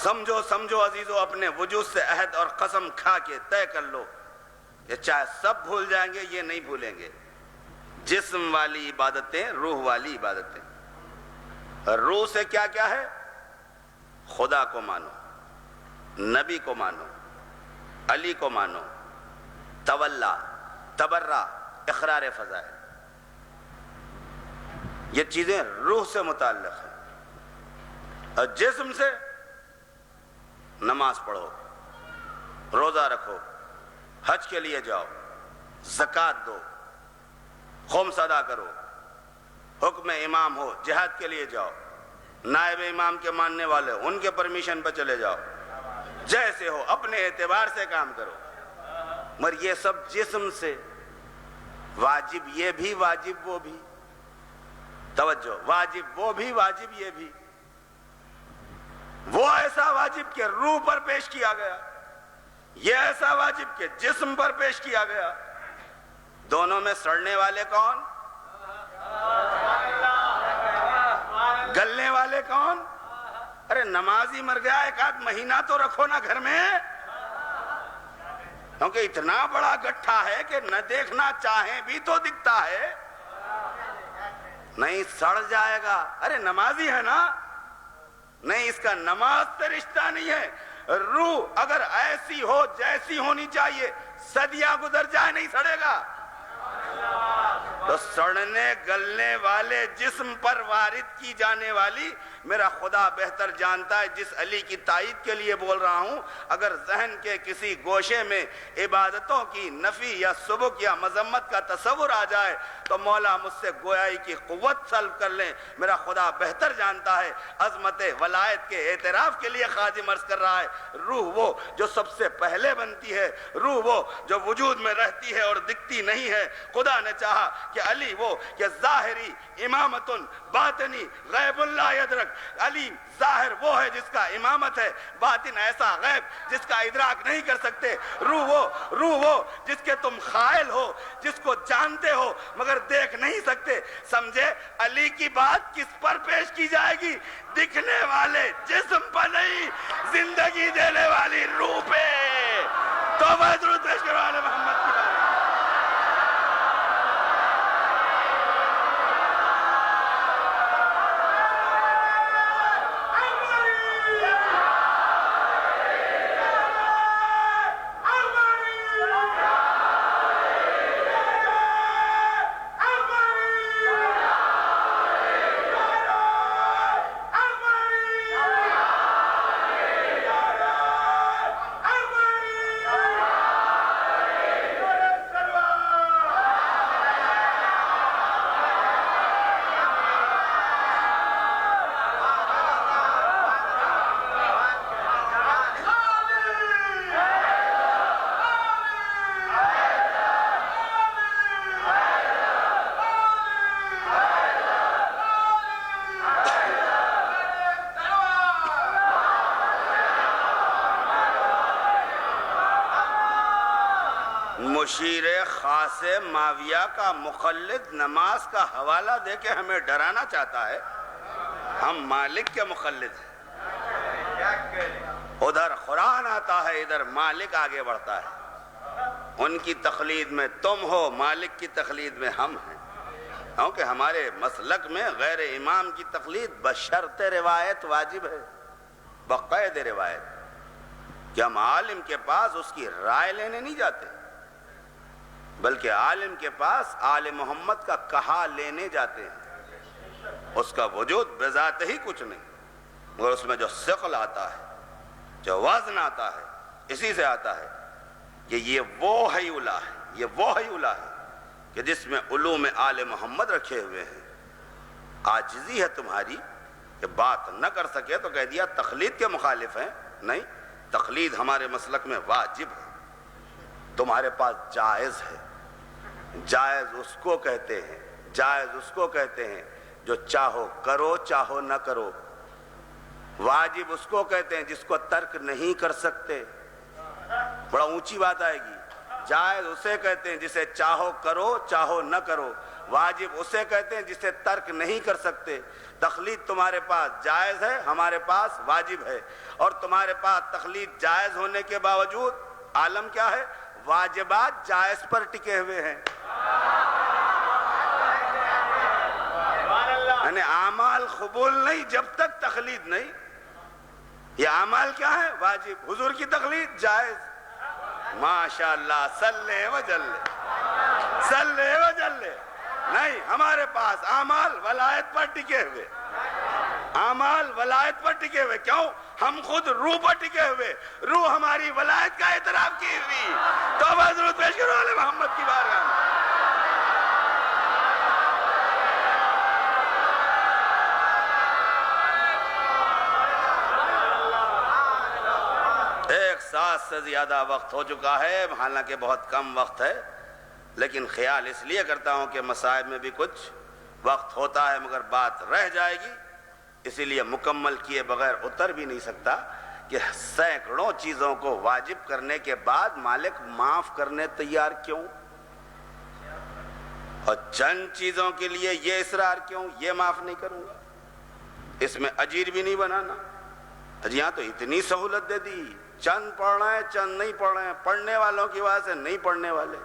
سمجھو سمجھو عزیزو، اپنے وجود سے عہد اور قسم کھا کے طے کر لو کہ چاہے سب بھول جائیں گے یہ نہیں بھولیں گے، جسم والی عبادتیں روح والی عبادتیں۔ روح سے کیا کیا ہے؟ خدا کو مانو، نبی کو مانو، علی کو مانو، تولا، تبرہ، اقرار فضائل، یہ چیزیں روح سے متعلق ہیں۔ اور جسم سے نماز پڑھو، روزہ رکھو، حج کے لیے جاؤ، زکوٰۃ دو، خمس ادا کرو، حکم امام ہو جہاد کے لیے جاؤ، نائب امام کے ماننے والے ان کے پرمیشن پہ چلے جاؤ، جیسے ہو اپنے اعتبار سے کام کرو، مگر یہ سب جسم سے، واجب یہ بھی واجب وہ بھی، توجہ، واجب وہ بھی واجب یہ بھی، وہ ایسا واجب کہ روح پر پیش کیا گیا، یہ ایسا واجب کہ جسم پر پیش کیا گیا۔ دونوں میں سڑنے والے کون؟ گلنے والے کون؟ ارے نمازی مر گیا، ایک آدھ مہینہ تو رکھو نا گھر میں، کیونکہ اتنا بڑا گٹھا ہے کہ نہ دیکھنا چاہیں بھی تو دکھتا ہے، نہیں سڑ جائے گا۔ ارے نمازی ہے نا، نہیں اس کا نماز سے رشتہ نہیں ہے۔ روح اگر ایسی ہو جیسی ہونی چاہیے، صدیاں گزر جائے نہیں سڑے گا۔ تو سڑنے گلنے والے جسم پر وارد کی جانے والی، میرا خدا بہتر جانتا ہے، جس علی کی تائید کے لیے بول رہا ہوں، اگر ذہن کے کسی گوشے میں عبادتوں کی نفی یا سبک یا مذمت کا تصور آ جائے تو مولا مجھ سے گویائی کی قوت سلب کر لیں۔ میرا خدا بہتر جانتا ہے، عظمت ولایت کے اعتراف کے لیے خادم عرض کر رہا ہے، روح وہ جو سب سے پہلے بنتی ہے، روح وہ جو وجود میں رہتی ہے اور دکھتی نہیں ہے۔ خدا نے چاہا کہ علی وہ کہ ظاہری امامت باطنی غیب لا یدرک، علی ظاہر وہ ہے جس کا امامت ہے، باطن ایسا غیب جس کا ادراک نہیں کر سکتے۔ روح وہ جس کے تم خائل ہو، جس کو جانتے ہو مگر دیکھ نہیں سکتے۔ سمجھے علی کی بات کس پر پیش کی جائے گی؟ دکھنے والے جسم پر نہیں، زندگی دینے والی روح پہ۔ تو درود پیش کرو آل محمد کی بات۔ مشیر خاص معاویہ کا مخلد نماز کا حوالہ دے کے ہمیں ڈرانا چاہتا ہے، ہم مالک کے مخلد ہیں۔ ادھر قرآن آتا ہے، ادھر مالک آگے بڑھتا ہے۔ ان کی تقلید میں تم ہو، مالک کی تقلید میں ہم ہیں، کیونکہ ہمارے مسلک میں غیر امام کی تقلید بشرط روایت واجب ہے، بقید روایت، کہ ہم عالم کے پاس اس کی رائے لینے نہیں جاتے، بلکہ عالم کے پاس آل محمد کا کہا لینے جاتے ہیں۔ اس کا وجود بذات ہی کچھ نہیں، مگر اس میں جو ثقل آتا ہے، جو وزن آتا ہے، اسی سے آتا ہے کہ یہ وہ حیولہ ہے، یہ وہ حیولہ ہے کہ جس میں علوم آل محمد رکھے ہوئے ہیں۔ عاجزی ہے تمہاری کہ بات نہ کر سکے تو کہہ دیا تقلید کے مخالف ہیں۔ نہیں، تقلید ہمارے مسلک میں واجب ہے، تمہارے پاس جائز ہے۔ جائز اس کو کہتے ہیں، جائز اس کو کہتے ہیں جو چاہو کرو چاہو نہ کرو۔ واجب اس کو کہتے ہیں جس کو ترک نہیں کر سکتے۔ بڑا اونچی بات آئے گی۔ جائز اسے کہتے ہیں جسے چاہو کرو چاہو نہ کرو، واجب اسے کہتے ہیں جسے ترک نہیں کر سکتے. تقلید تمہارے پاس جائز ہے، ہمارے پاس واجب ہے. اور تمہارے پاس تقلید جائز ہونے کے باوجود عالم کیا ہے؟ واجبات جائز پر ٹکے ہوئے ہیں. یعنی اعمال قبول نہیں جب تک تقلید نہیں. یہ اعمال کیا ہے؟ واجب. حضور کی تقلید جائز. ماشاءاللہ، صلی وجلے صلی وجلے. نہیں، ہمارے پاس اعمال ولایت پر ٹکے ہوئے. اعمال ولایت پر ٹکے ہوئے. کیوں؟ ہم خود روح پر ٹکے ہوئے. روح ہماری ولایت کا اعتراف کی ہوئی. توبہ درود پیش کرو علی محمد کی بارگاہ میں. ایک سال سے زیادہ وقت ہو چکا ہے، حالانکہ بہت کم وقت ہے، لیکن خیال اس لیے کرتا ہوں کہ مصائب میں بھی کچھ وقت ہوتا ہے مگر بات رہ جائے گی، اسی لیے مکمل کیے بغیر اتر بھی نہیں سکتا کہ سینکڑوں چیزوں کو واجب کرنے کے بعد مالک معاف کرنے تیار کیوں، اور چند چیزوں کے لیے یہ اصرار کیوں، یہ معاف نہیں کروں گا. اس میں اجیر بھی نہیں بنانا. جی ہاں، تو اتنی سہولت دے دی، چند پڑھ رہے ہیں چند نہیں پڑھ رہے ہیں، پڑھنے والوں کی وجہ سے نہیں پڑھنے والے.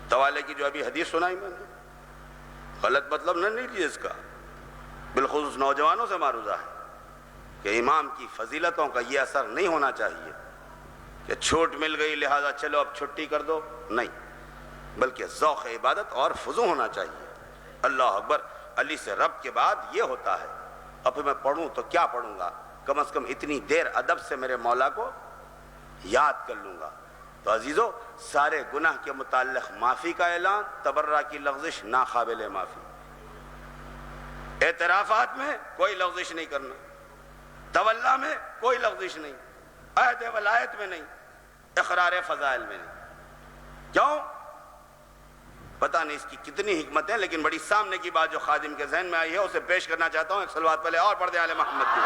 توالے کی جو ابھی حدیث سنائی میں نے، غلط مطلب نہ لیجیے اس کا، بالخصوص نوجوانوں سے معروضہ ہے کہ امام کی فضیلتوں کا یہ اثر نہیں ہونا چاہیے کہ چھوٹ مل گئی لہذا چلو اب چھٹی کر دو. نہیں، بلکہ ذوق عبادت اور فضو ہونا چاہیے. اللہ اکبر، علی سے رب کے بعد یہ ہوتا ہے. اب میں پڑھوں تو کیا پڑھوں گا؟ کم از کم اتنی دیر ادب سے میرے مولا کو یاد کر لوں گا. تو عزیزو، سارے گناہ کے متعلق معافی کا اعلان، تبرہ کی لغزش ناقابل معافی. اعترافات میں کوئی لغزش نہیں کرنا، تولا میں کوئی لغزش نہیں، عہد ولایت میں نہیں، اقرار فضائل میں نہیں. کیوں؟ پتہ نہیں اس کی کتنی حکمت ہے، لیکن بڑی سامنے کی بات جو خادم کے ذہن میں آئی ہے اسے پیش کرنا چاہتا ہوں. ایک صلوات پہلے اور پڑھ دیں آل محمد کی.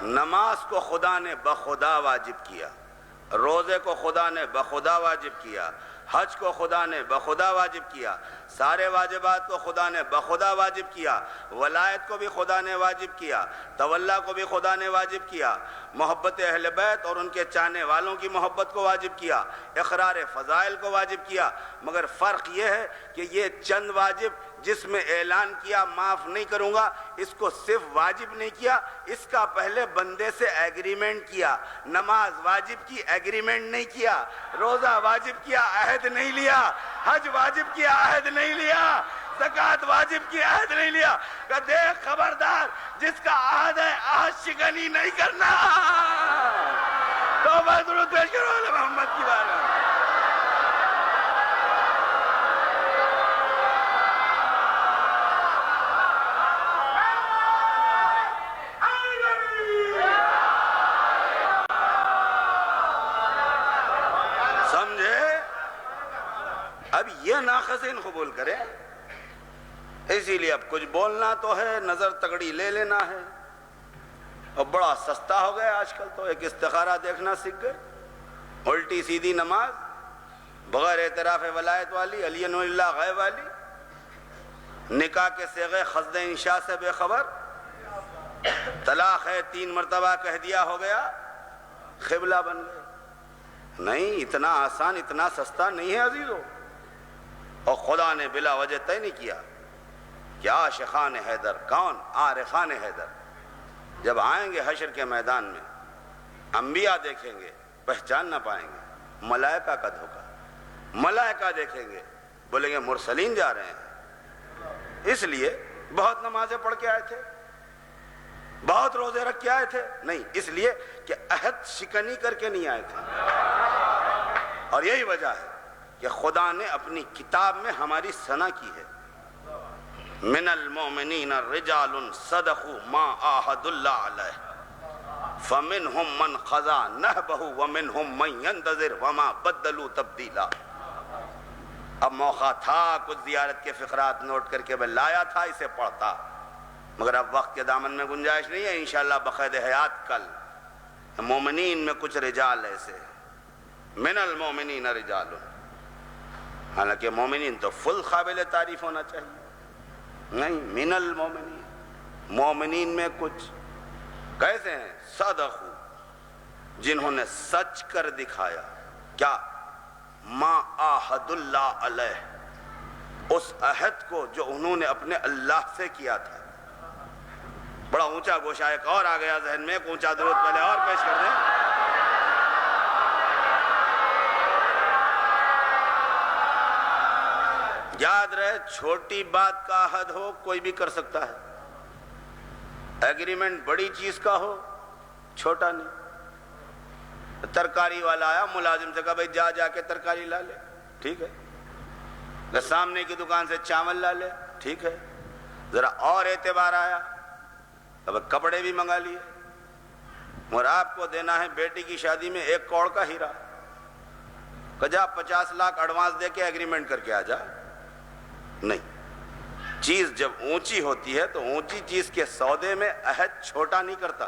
نماز کو خدا نے بخدا واجب کیا، روزے کو خدا نے بخدا واجب کیا، حج کو خدا نے بخدا واجب کیا، سارے واجبات کو خدا نے بخدا واجب کیا، ولایت کو بھی خدا نے واجب کیا، تولا کو بھی خدا نے واجب کیا، محبت اہل بیت اور ان کے چاہنے والوں کی محبت کو واجب کیا، اقرار فضائل کو واجب کیا. مگر فرق یہ ہے کہ یہ چند واجب جس میں اعلان کیا معاف نہیں کروں گا، اس کو صرف واجب نہیں کیا، اس کا پہلے بندے سے ایگریمنٹ کیا. نماز واجب کی، ایگریمنٹ نہیں کیا. روزہ واجب کیا، عہد نہیں لیا. حج واجب کیا، عہد نہیں لیا. زکوٰۃ واجب کی، عہد نہیں لیا. کہ دیکھ خبردار، جس کا عہد ہے عہد شکنی نہیں کرنا. توبہ درود پیش کرو علی محمد کی بارگاہ. اب یہ ناقصین قبول کرے. اسی لیے اب کچھ بولنا تو ہے، نظر تگڑی لے لینا ہے. اور بڑا سستا ہو گیا آج کل تو، ایک استخارہ دیکھنا سیکھ گئے، الٹی سیدھی نماز، بغیر اعتراف ولایت والی، علی اللہ غیب والی، نکاح کے صیغے خزد انشاء سے بے خبر، طلاق ہے 3 مرتبہ کہہ دیا ہو گیا، قبلہ بن گئے. نہیں، اتنا آسان اتنا سستا نہیں ہے عزیزو. اور خدا نے بلا وجہ طے نہیں کیا کہ عاشقان حیدر. کون؟ عارفان حیدر. جب آئیں گے حشر کے میدان میں، انبیاء دیکھیں گے، پہچان نہ پائیں گے. ملائکہ کا دھوکہ، ملائکہ دیکھیں گے، بولیں گے مرسلین جا رہے ہیں. اس لیے بہت نمازیں پڑھ کے آئے تھے، بہت روزے رکھ کے آئے تھے. نہیں، اس لیے کہ عہد شکنی کر کے نہیں آئے تھے. اور یہی وجہ ہے کہ خدا نے اپنی کتاب میں ہماری ثنا کی ہے. من المؤمنین رجال صدقوا ما عاهدوا اللہ علیہ فمنهم من قضى نحبه ومنهم من ينتظر وما بدلوا تبدیلا. اب موقع تھا کچھ زیارت کے فقرات نوٹ کر کے میں لایا تھا، اسے پڑھتا، مگر اب وقت کے دامن میں گنجائش نہیں ہے. انشاءاللہ بقید حیات کل مومنین میں کچھ رجال ایسے، من المومنین رجال، حالانکہ مومنین تو فل قابل تعریف ہونا چاہیے، نہیں، من المومنین، مومنین میں کچھ کیسے ہیں؟ صدقوا، جنہوں نے سچ کر دکھایا، کیا؟ ما عاہد اللہ علیہ، اس عہد کو جو انہوں نے اپنے اللہ سے کیا تھا۔ بڑا اونچا گوشہ ایک اور آ گیا ذہن میں، ایک اونچا درود پہلے اور پیش کر دیں۔ یاد رہے، چھوٹی بات کا عہد ہو کوئی بھی کر سکتا ہے، ایگریمنٹ بڑی چیز کا ہو چھوٹا نہیں۔ ترکاری والا آیا، ملازم سے کہا بھائی جا کے ترکاری لا لے، ٹھیک ہے۔ سامنے کی دکان سے چاول لا لے، ٹھیک ہے۔ ذرا اور اعتبار آیا، اب کپڑے بھی منگا لیے، اور آپ کو دینا ہے بیٹی کی شادی میں 1 کروڑ کا ہیرا، کہ جا 50 لاکھ ایڈوانس دے کے ایگریمنٹ کر کے آ جا۔ نہیں، چیز جب اونچی ہوتی ہے تو اونچی چیز کے سودے میں عہد چھوٹا نہیں کرتا،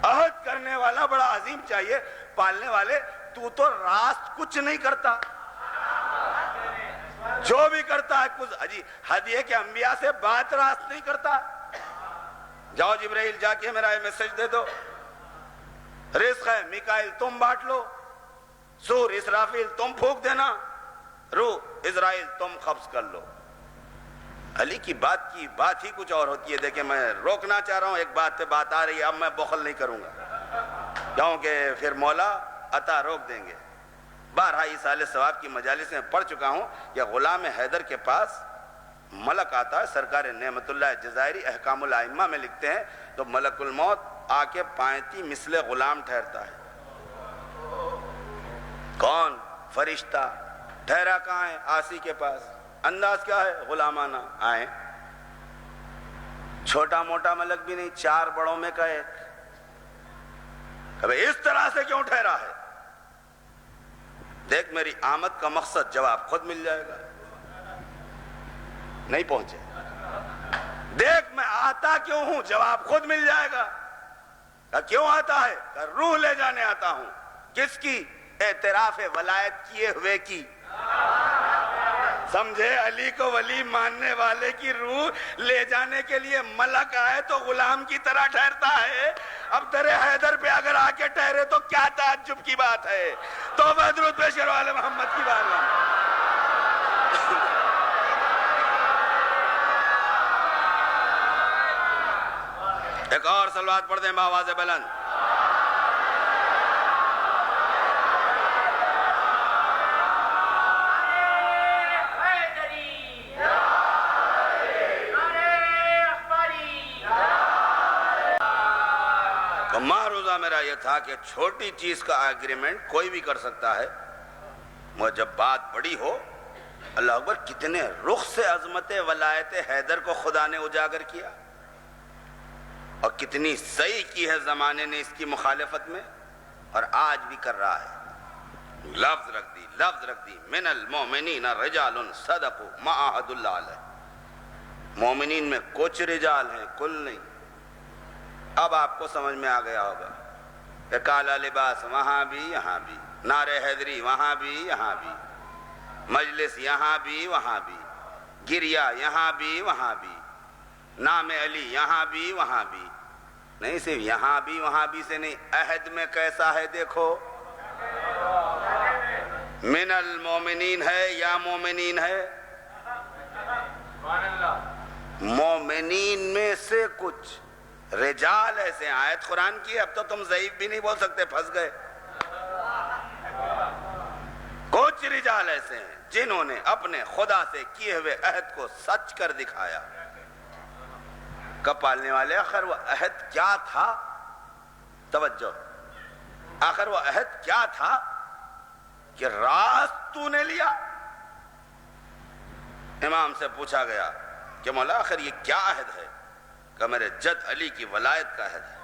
عہد کرنے والا بڑا عظیم چاہیے، پالنے والے تو راست کچھ نہیں کرتا، جو بھی کرتا ہے کچھ حد یہ کہ انبیاء سے بات راست نہیں کرتا۔ جاؤ جبرائیل جا کے میرا میسج دے دو، رزق ہے میکائیل تم بانٹ لو، سور اسرافیل تم پھونک دینا، روح اسرائیل تم قبض کر لو۔ علی کی بات ہی کچھ اور ہوتی ہے۔ دیکھیں میں روکنا چاہ رہا ہوں، ایک بات پہ بات آ رہی ہے، اب میں بخل نہیں کروں گا کیونکہ پھر مولا عطا روک دیں گے۔ بارہا ایصال ثواب کی مجالس میں پڑھ چکا ہوں کہ غلام حیدر کے پاس ملک آتا ہے، سرکار نعمت اللہ جزائری احکام الائمہ میں لکھتے ہیں، تو ملک الموت آ کے پائنتی مثل غلام ٹھہرتا ہے۔ کون؟ فرشتہ۔ ٹھہرا کہاں ہے؟ آسی کے پاس۔ انداز کیا ہے؟ غلامانہ۔ آئیں، چھوٹا موٹا ملک بھی نہیں، 4 بڑوں میں کا ایک۔ اس طرح سے کیوں ٹھہرا ہے؟ دیکھ میری آمد کا مقصد، جواب خود مل جائے گا۔ نہیں پہنچے؟ دیکھ میں آتا کیوں ہوں، جواب خود مل جائے گا۔ کیوں آتا ہے؟ روح لے جانے آتا ہوں۔ کس کی؟ اعتراف ولایت کیے ہوئے کی۔ سمجھے؟ علی کو ولی ماننے والے کی روح لے جانے کے لیے ملک آئے تو غلام کی طرح ٹھہرتا ہے۔ اب در حیدر پہ اگر آ کے ٹھہرے تو کیا تعجب کی بات ہے۔ تو درود پیش کرو آل محمد کی بارگاہ میں۔ ایک اور صلوات پڑھ دیں بآواز بلند۔ معروضہ میرا یہ تھا کہ چھوٹی چیز کا ایگریمنٹ کوئی بھی کر سکتا ہے، مگر جب بات بڑی ہو، اللہ اکبر، کتنے رخ سے عظمت ولایت حیدر کو خدا نے اجاگر کیا، اور کتنی صحیح کی ہے زمانے نے اس کی مخالفت میں، اور آج بھی کر رہا ہے۔ لفظ رکھ دی، من المومنین رجال صدقوا ما عاہدوا اللہ علیہ۔ مومنین میں کچھ رجال ہیں، کل نہیں۔ اب آپ کو سمجھ میں آ گیا ہوگا کہ کالا لباس وہاں بھی یہاں بھی، نعرہ حیدری وہاں بھی یہاں بھی، مجلس یہاں بھی وہاں بھی، گریا یہاں بھی وہاں بھی، نام علی یہاں بھی وہاں بھی، نہیں صرف یہاں بھی وہاں بھی سے نہیں، عہد میں کیسا ہے دیکھو، من المومنین ہے یا مومنین ہے؟ مومنین میں سے کچھ رجال ایسے، آیت قرآن کی، اب تو تم ضعیف بھی نہیں بول سکتے، پھنس گئے۔ کچھ رجال ایسے ہیں جنہوں نے اپنے خدا سے کیے ہوئے عہد کو سچ کر دکھایا۔ کب پالنے والے؟ آخر وہ عہد کیا تھا؟ توجہ، آخر وہ عہد کیا تھا کہ راست تو نے لیا؟ امام سے پوچھا گیا کہ مولا آخر یہ کیا عہد ہے؟ کہ میرے جد علی کی ولایت کا عہد ہے۔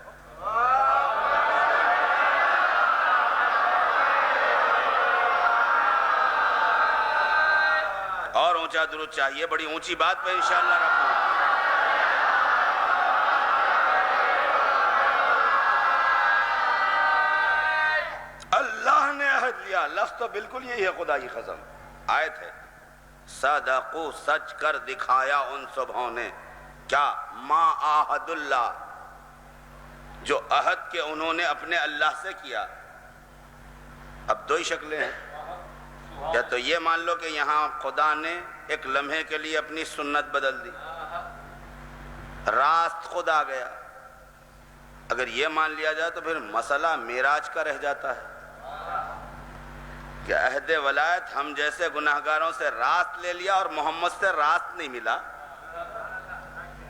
اور اونچا درود چاہیے، بڑی اونچی بات پہ انشاءاللہ رکھوں۔ میرا لفظ تو بالکل یہی ہے، خدا کی قسم آیت ہے، صدقو سچ کر دکھایا ان صبحوں نے، کیا ما عہد اللہ، جو عہد کے انہوں نے اپنے اللہ سے کیا۔ اب دو ہی شکلیں ہیں، یا تو یہ مان لو کہ یہاں خدا نے ایک لمحے کے لیے اپنی سنت بدل دی، راست خود آ گیا۔ اگر یہ مان لیا جائے تو پھر مسئلہ معراج کا رہ جاتا ہے کہ عہد ولایت ہم جیسے گناہگاروں سے راست لے لیا اور محمد سے راست نہیں ملا۔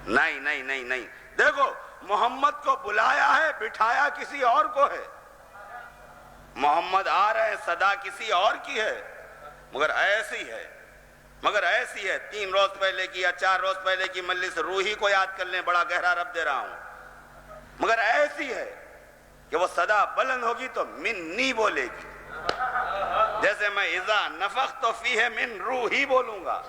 نہیں نہیں نہیں نہیں، دیکھو محمد کو بلایا ہے، بٹھایا کسی اور کو ہے، محمد آ رہے ہیں، صدا کسی اور کی ہے، مگر ایسی ہے 3 روز پہلے کی یا 4 روز پہلے کی مجلس روحی کو یاد کر لیں، بڑا گہرا رب دے رہا ہوں، مگر ایسی ہے کہ وہ صدا بلند ہوگی تو منی بولے گی، جیسے میں اذا نفخت فیہ من روحی بولوں گا،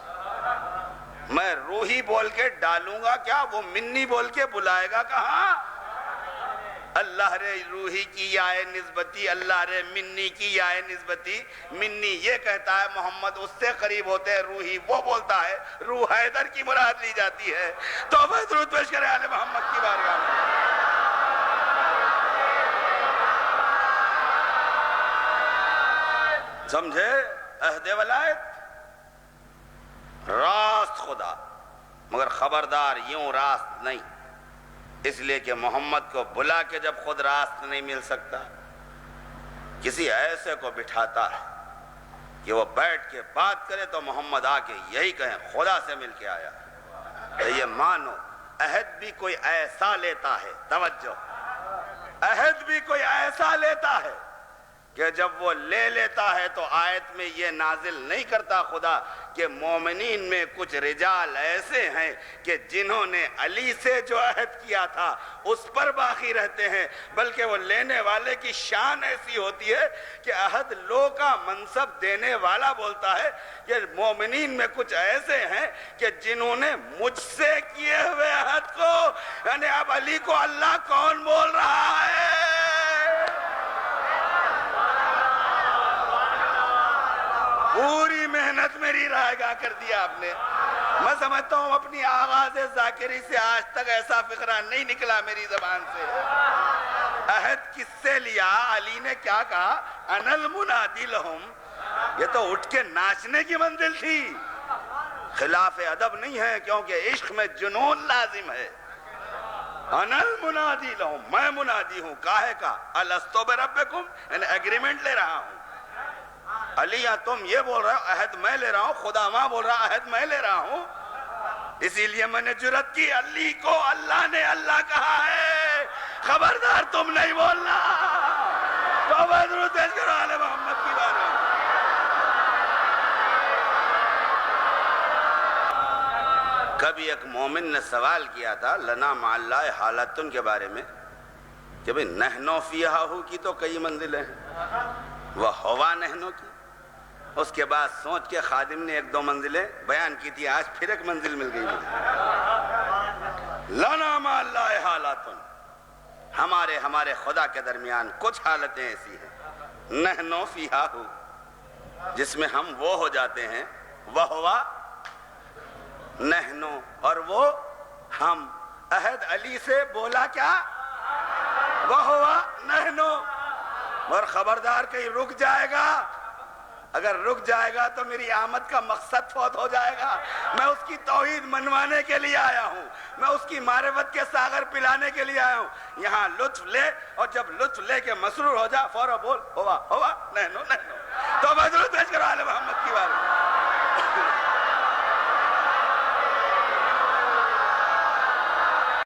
میں روحی بول کے ڈالوں گا، کیا وہ منی بول کے بلائے گا کہاں؟ اللہ رے روحی کی آئے نسبتی، اللہ رے منی کی آئے نسبتی۔ منی یہ کہتا ہے محمد اس سے قریب ہوتے ہیں، روحی وہ بولتا ہے روح حیدر کی مراد لی جاتی ہے۔ تو میں درود پیش کریں آل محمد کی بارگاہ میں۔ سمجھے؟ عہد ولایت راست خدا، مگر خبردار یوں راست نہیں، اس لیے کہ محمد کو بلا کے جب خود راست نہیں مل سکتا، کسی ایسے کو بٹھاتا ہے کہ وہ بیٹھ کے بات کرے تو محمد آ کے یہی کہیں خدا سے مل کے آیا۔ تو یہ مانو عہد بھی کوئی ایسا لیتا ہے، توجہ، عہد بھی کوئی ایسا لیتا ہے کہ جب وہ لے لیتا ہے تو آیت میں یہ نازل نہیں کرتا خدا کہ مومنین میں کچھ رجال ایسے ہیں کہ جنہوں نے علی سے جو عہد کیا تھا اس پر باقی رہتے ہیں، بلکہ وہ لینے والے کی شان ایسی ہوتی ہے کہ عہد لو کا منصب دینے والا بولتا ہے کہ مومنین میں کچھ ایسے ہیں کہ جنہوں نے مجھ سے کیے ہوئے عہد کو، یعنی اب علی کو اللہ کون بول رہا ہے؟ پوری محنت میری رائے گاہ کر دیا آپ نے۔ میں سمجھتا ہوں اپنی آغاز ذاکری سے آج تک ایسا فقرہ نہیں نکلا میری زبان سے۔ عہد کس سے لیا؟ علی نے کیا کہا؟ انا المنادی لہم، یہ تو اٹھ کے ناچنے کی منزل تھی، خلاف ادب نہیں ہے، کیونکہ عشق میں جنون لازم ہے۔ انا المنادی لہم، میں منادی ہوں، کاہے کا؟ الستو بربکم، یعنی ایگریمنٹ لے رہا ہوں۔ علی یا تم یہ بول رہے ہو عہد میں لے رہا ہوں، خدا ماں بول رہا عہد میں لے رہا ہوں، اسی لیے میں نے جرات کی علی کو اللہ نے اللہ کہا ہے، خبردار تم نہیں بولنا۔ تو درود پیش کرو آل محمد کی بارگاہ۔ کبھی ایک مومن نے سوال کیا تھا لنا مع اللہ حالتن کے بارے میں کہ بھئی نحنو فیہا ہو کی تو کئی منزلیں ہیں، وہ ہوا نحنو کی، اس کے بعد سوچ کے خادم نے 1-2 منزلیں بیان کی تھی، آج پھر ایک منزل مل گئی مجھے۔ لنا مع اللہ حالاتن، ہمارے خدا کے درمیان کچھ حالتیں ایسی ہیں، نحنو فیہا ہو، جس میں ہم وہ ہو جاتے ہیں، وہ ہوا نحنو، اور وہ ہم۔ عہد علی سے بولا کیا؟ وہ ہوا نحنو، اور خبردار کہیں رک جائے گا، اگر رک جائے گا تو میری آمد کا مقصد فوت ہو جائے گا۔ میں اس کی توحید منوانے کے لیے آیا ہوں، میں اس کی معرفت کے ساغر پلانے کے لیے آیا ہوں۔ یہاں لطف لے، اور جب لطف لے کے مسرور ہو جا فوراً بول ہوا نحنو نحنو۔ تو درود پیش کرو آل محمد۔